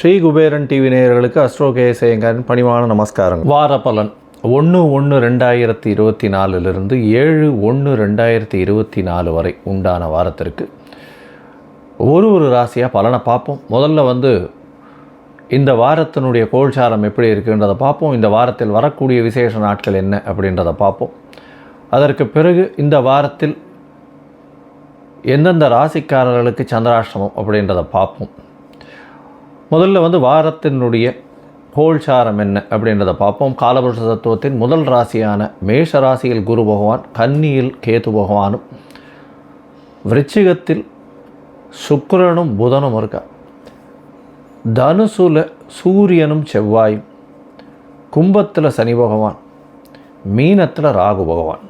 Sri Kuberan TV நேயர்களுக்கு astro KS ஐயங்காரின் பணிவான நமஸ்காரம். வார பலன் 1/1/2024 7/1/2024 வரை உண்டான வாரத்திற்கு ஒரு ராசியாக பலனை பார்ப்போம். முதல்ல இந்த வாரத்தினுடைய கோல்சாரம் எப்படி இருக்குன்றதை பார்ப்போம். இந்த வாரத்தில் வரக்கூடிய விசேஷ நாட்கள் என்ன அப்படின்றத பார்ப்போம். அதற்கு பிறகு இந்த வாரத்தில் எந்தெந்த ராசிக்காரர்களுக்கு சந்திராஷ்டமம் அப்படின்றத பார்ப்போம். முதல்ல வாரத்தினுடைய கோல்சாரம் என்ன அப்படின்றத பார்ப்போம். காலபுருஷ தத்துவத்தின் முதல் ராசியான மேஷ ராசியில் குரு பகவான், கன்னியில் கேது பகவானும், விருச்சிகத்தில் சுக்கிரனும் புதனும் இருக்கா, தனுசுல சூரியனும் செவ்வாயும், கும்பத்தில் சனி பகவான், மீனத்தில் ராகு பகவான்.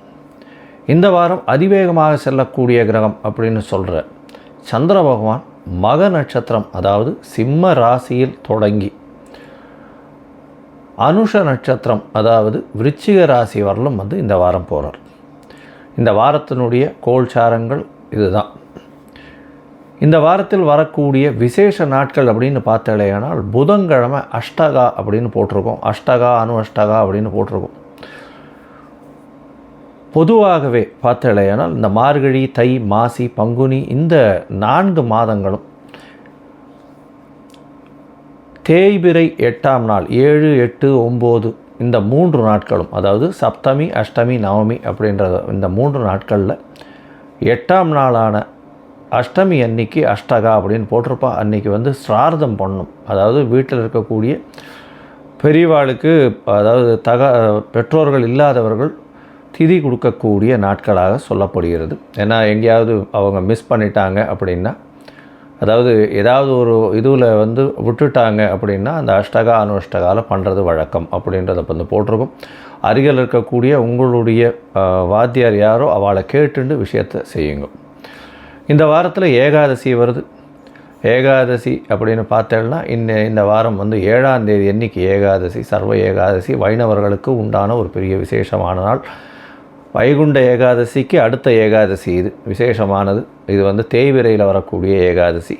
இந்த வாரம் அதிவேகமாக செல்லக்கூடிய கிரகம் அப்படின்னு சொல்கிற சந்திர பகவான் மக நட்சத்திரம், அதாவது சிம்ம ராசியில் தொடங்கி அனுஷ நட்சத்திரம், அதாவது விருச்சிக ராசி வரலும் இந்த வாரம் போகிறார். இந்த வாரத்தினுடைய கோல்சாரங்கள் இதுதான். இந்த வாரத்தில் வரக்கூடிய விசேஷ நாட்கள் அப்படின்னு பார்த்தாலேயானால் புதன்கிழமை அஷ்டகா அப்படின்னு போட்டிருக்கோம். அஷ்டகா அணு அஷ்டகா அப்படின்னு போட்டிருக்கோம். பொதுவாகவே பார்த்தாலேயானால் இந்த மார்கழி, தை, மாசி, பங்குனி இந்த 4 மாதங்களும் தேய்பிறை 8ஆம் நாள் 7, 8, 9 இந்த 3 நாட்களும், அதாவது சப்தமி, அஷ்டமி, நவமி அப்படின்ற இந்த 3 நாட்களில் 8ஆம் நாளான அஷ்டமி அன்னைக்கு அஷ்டகா அப்படின்னு போட்டிருப்பா. அன்றைக்கி ஸ்ரார்த்தம் பண்ணணும். அதாவது வீட்டில் இருக்கக்கூடிய பெரியவாளுக்கு, அதாவது பெற்றோர்கள் இல்லாதவர்கள் திதி கொடுக்கக்கூடிய நாட்களாக சொல்லப்படுகிறது. ஏன்னா எங்கேயாவது அவங்க மிஸ் பண்ணிட்டாங்க அப்படின்னா, அதாவது ஏதாவது ஒரு இதுவில் விட்டுட்டாங்க அப்படின்னா அந்த அஷ்டகா அனுஷ்டகாவில் பண்ணுறது வழக்கம் அப்படின்றத போட்டிருக்கும். அருகில் இருக்கக்கூடிய உங்களுடைய வாத்தியார் யாரோ அவளை கேட்டுண்டு விஷயத்தை செய்யுங்க. இந்த வாரத்தில் ஏகாதசி வருது. ஏகாதசி அப்படின்னு பார்த்தேன்னா இந்த வாரம் 7ஆம் தேதி அன்னைக்கு ஏகாதசி, சர்வ ஏகாதசி வைணவர்களுக்கு உண்டான ஒரு பெரிய விசேஷமான நாள். வைகுண்ட ஏகாதசிக்கு அடுத்த ஏகாதசி இது விசேஷமானது. இது தேய்பிறையில் வரக்கூடிய ஏகாதசி.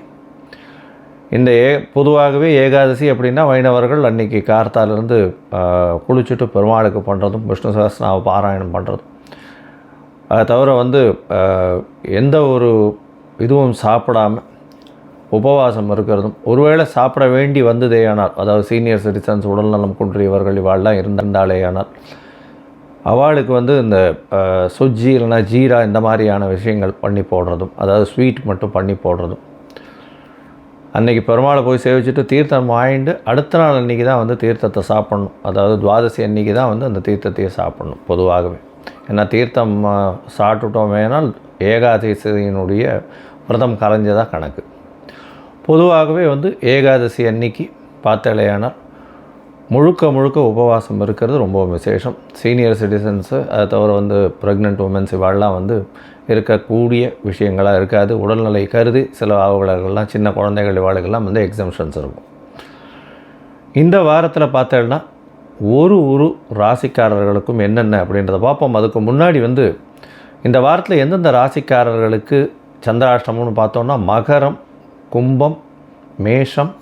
இந்த பொதுவாகவே ஏகாதசி அப்படின்னா வைணவர்கள் அன்றைக்கி கார்த்தாலிருந்து குளிச்சுட்டு பெருமாளுக்கு பண்ணுறதும், விஷ்ணு சஹஸ்ரநாம பாராயணம் பண்ணுறதும், அதை தவிர எந்த ஒரு இதுவும் சாப்பிடாமல் உபவாசம் இருக்கிறதும், ஒருவேளை சாப்பிட வேண்டி வந்ததேயானால், அதாவது சீனியர் சிட்டிசன்ஸ், உடல்நலம் குன்றியவர்கள் இவாள்லாம் இருந்தாலேயானால் அவளுக்கு இந்த சுஜ்ஜி இல்லைனா ஜீரா இந்த மாதிரியான விஷயங்கள் பண்ணி போடுறதும், அதாவது ஸ்வீட் மட்டும் பண்ணி போடுறதும், அன்றைக்கி பெருமாளை போய் சேவிச்சுட்டு தீர்த்தம் வாங்கிட்டு அடுத்த நாள் அன்றைக்கி தான் தீர்த்தத்தை சாப்பிட்ணும். அதாவது துவாதசி அன்றைக்கி தான் அந்த தீர்த்தத்தையே சாப்பிட்ணும் பொதுவாகவே. ஏன்னா தீர்த்தம் சாப்பிட்டுட்டோம் வேணால் ஏகாதசியினுடைய விரதம் கரைஞ்சதாக கணக்கு. பொதுவாகவே ஏகாதசி அன்னைக்கு பார்த்தாலேயானால் முழுக்க உபவாசம் இருக்கிறது ரொம்ப விசேஷம். சீனியர் சிட்டிசன்ஸு, அதை தவிர ப்ரெக்னென்ட் உமன்ஸ் இவாளெலாம் இருக்கக்கூடிய விஷயங்களாக இருக்காது. உடல்நிலை கருதி சில அவர்களெல்லாம் சின்ன குழந்தைகள் இவாளுக்கெல்லாம் எக்ஸம்ஷன்ஸ் இருக்கும். இந்த வாரத்தில் பார்த்தேன்னா ஒரு ராசிக்காரர்களுக்கும் என்னென்ன அப்படின்றத பார்ப்போம். அதுக்கு முன்னாடி இந்த வாரத்தில் எந்தெந்த ராசிக்காரர்களுக்கு சந்திராஷ்டமம்னு பார்த்தோன்னா மகரம், கும்பம், மேஷம்,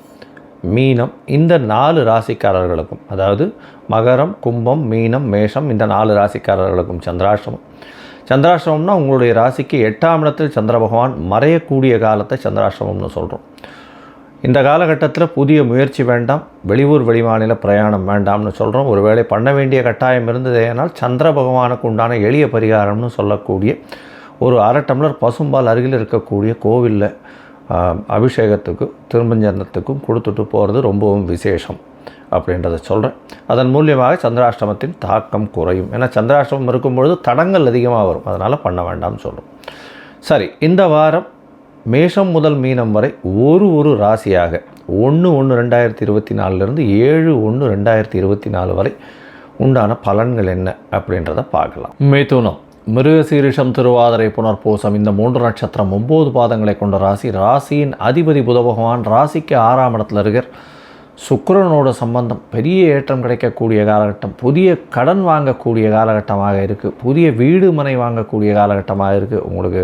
மீனம் இந்த 4 ராசிக்காரர்களுக்கும், அதாவது மகரம், கும்பம், மீனம், மேஷம் இந்த 4 ராசிக்காரர்களுக்கும் சந்திராஷ்டமம். சந்திராஷ்டமம்னா உங்களுடைய ராசிக்கு 8ஆம் இடத்தில் சந்திர பகவான் மறையக்கூடிய காலத்தை சந்திராஷ்டமம்னு சொல்கிறோம். இந்த காலகட்டத்தில் புதிய முயற்சி வேண்டாம், வெளியூர் வெளிமாநில பிரயாணம் வேண்டாம்னு சொல்கிறோம். ஒருவேளை பண்ண வேண்டிய கட்டாயம் இருந்ததேனால் சந்திர பகவானுக்கு உண்டான எளிய பரிகாரம்னு சொல்லக்கூடிய ஒரு 1/2 டம்ளர் பசும்பால் அருகில் இருக்கக்கூடிய கோவிலில் அபிஷேகத்துக்கு திருமஞ்சனத்துக்கும் கொடுத்துட்டு போகிறது ரொம்பவும் விசேஷம் அப்படின்றத சொல்கிறேன். அதன் மூலியமாக சந்திராஷ்டமத்தின் தாக்கம் குறையும். ஏன்னா சந்திராஷ்டமம் இருக்கும்பொழுது தடங்கள் அதிகமாக வரும், அதனால் பண்ண வேண்டாம்னு சொல்கிறோம். சரி, இந்த வாரம் மேஷம் முதல் மீனம் வரை ஒரு ராசியாக 1/1/2024 7/1/2024 வரை உண்டான பலன்கள் என்ன அப்படின்றத பார்க்கலாம். மிதுனம், மிருகசீரிஷம், திருவாதிரை, புனர்பூசம் இந்த 3 நட்சத்திரம் 9 பாதங்களை கொண்ட ராசி. ராசியின் அதிபதி புத பகவான் ராசிக்கு 6ஆம் இடத்துல இருக்கார். சுக்கிரனோட சம்பந்தம், பெரிய ஏற்றம் கிடைக்கக்கூடிய காலகட்டம், புதிய கடன் வாங்கக்கூடிய காலகட்டமாக இருக்குது, புதிய வீடு மனை வாங்கக்கூடிய காலகட்டமாக இருக்குது. உங்களுக்கு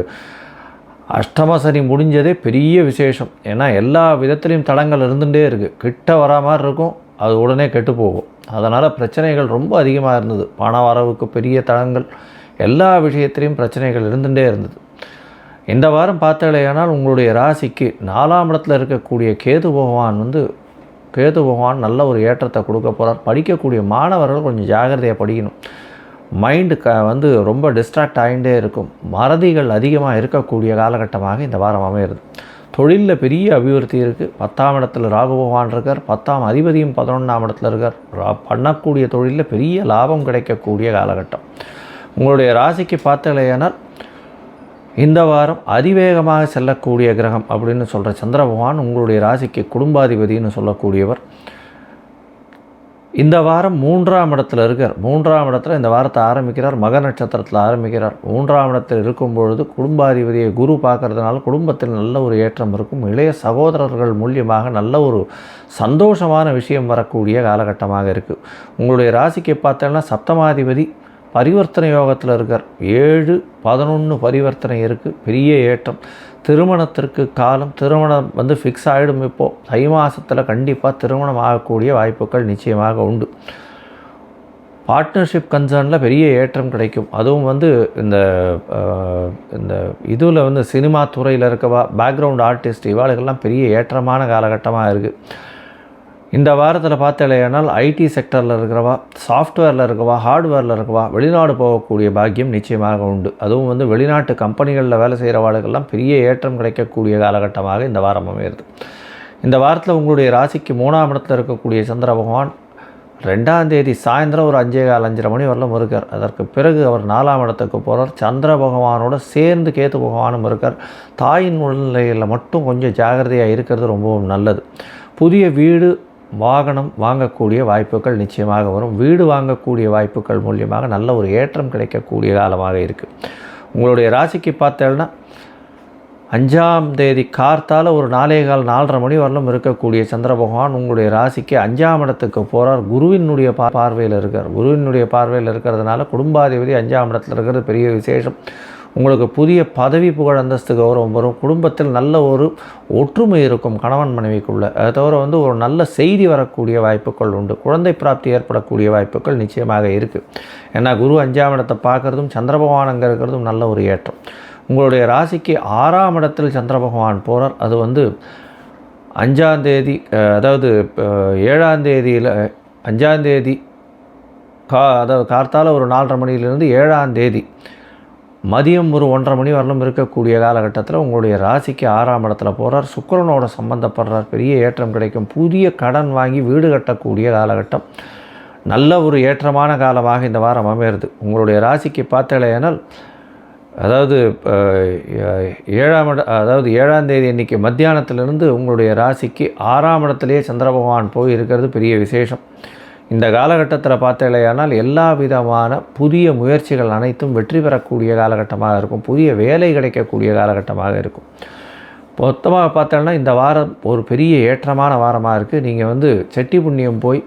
அஷ்டம சனி முடிஞ்சதே பெரிய விசேஷம். ஏன்னா எல்லா விதத்துலேயும் தடங்கள் இருந்துகிட்டே இருக்குது. கிட்ட வரா மாதிரி இருக்கும், அது உடனே கெட்டு போகும். அதனால் பிரச்சனைகள் ரொம்ப அதிகமாக இருந்தது. பண வரவுக்கு பெரிய தடங்கள், எல்லா விஷயத்திலையும் பிரச்சனைகள் இருந்துகிட்டே இருந்தது. இந்த வாரம் பார்த்தீங்களேனால் உங்களுடைய ராசிக்கு 4ஆம் இடத்துல இருக்கக்கூடிய கேது பகவான் நல்ல ஒரு ஏற்றத்தை கொடுக்க போகிறார். படிக்கக்கூடிய மாணவர்கள் கொஞ்சம் ஜாகிரதையாக படிக்கணும். மைண்டு ரொம்ப டிஸ்ட்ராக்ட் ஆகிட்டே இருக்கும். மறதிகள் அதிகமாக இருக்கக்கூடிய காலகட்டமாக இந்த வாரம் அமையிறது. தொழிலில் பெரிய அபிவிருத்தி இருக்குது. 10ஆம் இடத்துல ராகு பகவான் இருக்கார். 10ஆம் அதிபதியும் 11ஆம் இடத்துல இருக்கார். பண்ணக்கூடிய தொழிலில் பெரிய லாபம் கிடைக்கக்கூடிய காலகட்டம். உங்களுடைய ராசிக்கு பார்த்தீங்களேனால் இந்த வாரம் அதிவேகமாக செல்லக்கூடிய கிரகம் அப்படின்னு சொல்கிற சந்திர பகவான் உங்களுடைய ராசிக்கு குடும்பாதிபதினு சொல்லக்கூடியவர். இந்த வாரம் 3ஆம் இடத்துல இருக்கார். 3ஆம் இடத்துல இந்த வாரத்தை ஆரம்பிக்கிறார். மக நட்சத்திரத்தில் ஆரம்பிக்கிறார். 3ஆம் இடத்தில் இருக்கும் பொழுது குடும்பாதிபதியை குரு பார்க்கறதுனால குடும்பத்தில் நல்ல ஒரு ஏற்றம் இருக்கும். இளைய சகோதரர்கள் மூலியமாக நல்ல ஒரு சந்தோஷமான விஷயம் வரக்கூடிய காலகட்டமாக இருக்குது. உங்களுடைய ராசிக்கு பார்த்தோன்னா சப்தமாதிபதி பரிவர்த்தனை யோகத்தில் இருக்கார். 7-11 பரிவர்த்தனை இருக்குது. பெரிய ஏற்றம். திருமணத்திற்கு காலம், திருமணம் ஃபிக்ஸ் ஆகிடும். இப்போது தை மாதத்தில் கண்டிப்பாக திருமணம் ஆகக்கூடிய வாய்ப்புகள் நிச்சயமாக உண்டு. பார்ட்னர்ஷிப் கன்சர்னில் பெரிய ஏற்றம் கிடைக்கும். அதுவும் இந்த இந்த இதில் சினிமா துறையில் இருக்கவா, பேக்ரவுண்ட் ஆர்டிஸ்ட், இவாளுக்கெல்லாம் பெரிய ஏற்றமான காலகட்டமாக இருக்குது. இந்த வாரத்தில் பார்த்தேனால் ஐடி செக்டரில் இருக்கிறவா, சாஃப்ட்வேரில் இருக்கவா, ஹார்ட்வேரில் இருக்கவா வெளிநாடு போகக்கூடிய பாக்கியம் நிச்சயமாக உண்டு. அதுவும் வெளிநாட்டு கம்பெனிகளில் வேலை செய்கிறவாளுக்கெல்லாம் பெரிய ஏற்றம் கிடைக்கக்கூடிய காலகட்டமாக இந்த வாரம் அமையிறது. இந்த வாரத்தில் உங்களுடைய ராசிக்கு 3ஆம் இடத்தில் இருக்கக்கூடிய சந்திர பகவான் 2ஆம் தேதி சாயந்தரம் ஒரு 5:15 மணி வரலும் இருக்கார். அதற்கு பிறகு அவர் 4ஆம் இடத்துக்கு போகிறார். சந்திர பகவானோட சேர்ந்து கேது பகவானும் இருக்கார். தாயின் உடல்நிலையில் மட்டும் கொஞ்சம் ஜாகிரதையாக இருக்கிறது ரொம்பவும் நல்லது. புதிய வீடு வாகனம் வாங்கக்கூடிய வாய்ப்புகள் நிச்சயமாக வரும். வீடு வாங்கக்கூடிய வாய்ப்புகள் மூலியமாக நல்ல ஒரு ஏற்றம் கிடைக்கக்கூடிய காலமாக இருக்குது. உங்களுடைய ராசிக்கு பார்த்தேன்னா 5ஆம் தேதி கார்த்தால் ஒரு 4:15-4:30 மணி வரலும் இருக்கக்கூடிய சந்திர பகவான் உங்களுடைய ராசிக்கு 5ஆம் இடத்துக்கு போகிறார். குருவினுடைய பார்வையில் இருக்கார். குருவினுடைய பார்வையில் இருக்கிறதுனால குடும்பாதிபதி 5ஆம் இடத்துல இருக்கிறது பெரிய விசேஷம். உங்களுக்கு புதிய பதவி, புகழ், அந்தஸ்து, கௌரவம் வரும். குடும்பத்தில் நல்ல ஒரு ஒற்றுமை இருக்கும் கணவன் மனைவிக்குள்ளே. அதை தவிர ஒரு நல்ல செய்தி வரக்கூடிய வாய்ப்புகள் உண்டு. குழந்தை பிராப்தி ஏற்படக்கூடிய வாய்ப்புகள் நிச்சயமாக இருக்குது. ஏன்னா குரு 5ஆம் இடத்தை பார்க்குறதும் சந்திர பகவான் அங்கே இருக்கிறதும் நல்ல ஒரு ஏற்றம். உங்களுடைய ராசிக்கு 6ஆம் இடத்தில் சந்திர பகவான் போகிறார். அது 5ஆம் தேதி, அதாவது 7ஆம் தேதியில் 5ஆம் தேதி அதாவது கார்த்தால ஒரு 4:30 மணியிலிருந்து 7ஆம் தேதி மதியம் ஒரு 1:30 மணி வரலும் இருக்கக்கூடிய காலகட்டத்தில் உங்களுடைய ராசிக்கு 6ஆம் இடத்துல போகிறார். சுக்கிரனோட சம்பந்தப்படுறார். பெரிய ஏற்றம் கிடைக்கும். புதிய கடன் வாங்கி வீடு கட்டக்கூடிய காலகட்டம். நல்ல ஒரு ஏற்றமான காலமாக இந்த வாரம் அமையிறது. உங்களுடைய ராசிக்கு பார்த்தேனால் அதாவது 7ஆம் தேதி அன்றைக்கி மத்தியானத்திலிருந்து உங்களுடைய ராசிக்கு 6ஆம் இடத்துலேயே சந்திர பகவான் போய் இருக்கிறது பெரிய விசேஷம். இந்த காலகட்டத்தில் பார்த்தேனால் எல்லா விதமான புதிய முயற்சிகள் அனைத்தும் வெற்றி பெறக்கூடிய காலகட்டமாக இருக்கும். புதிய வேலை கிடைக்கக்கூடிய காலகட்டமாக இருக்கும். மொத்தமாக பார்த்தோன்னா இந்த வாரம் ஒரு பெரிய ஏற்றமான வாரமாக இருக்குது. நீங்கள் செட்டி புண்ணியம் போய்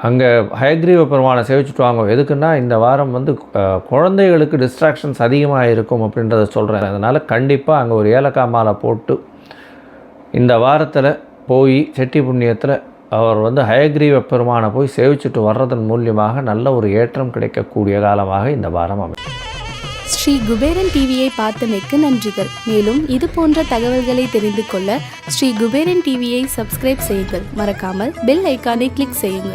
அங்கே ஹயக்ரீவ பெருமானை சேவிச்சுட்டு வாங்க. எதுக்குன்னா இந்த வாரம் குழந்தைகளுக்கு டிஸ்ட்ராக்ஷன்ஸ் அதிகமாக இருக்கும் அப்படின்றத சொல்கிறேன். அதனால் கண்டிப்பாக அங்கே ஒரு ஏலக்காய் மாலை போட்டு இந்த வாரத்தில் போய் செட்டி புண்ணியத்தில் அவர் ஹயக்ரீவ பெருமானை போய் சேவிச்சுட்டு வர்றதன் மூலியமாக நல்ல ஒரு ஏற்றம் கிடைக்கக்கூடிய காலமாக இந்த வாரம் அமையும். ஸ்ரீ குபேரன் டிவியை பார்த்தமைக்கு நன்றிகள். மேலும் இது போன்ற தகவல்களை தெரிந்து கொள்ள ஸ்ரீ குபேரன் டிவியை சப்ஸ்கிரைப் செய்யுங்கள். மறக்காமல் பெல் ஐக்கானை கிளிக் செய்யுங்கள்.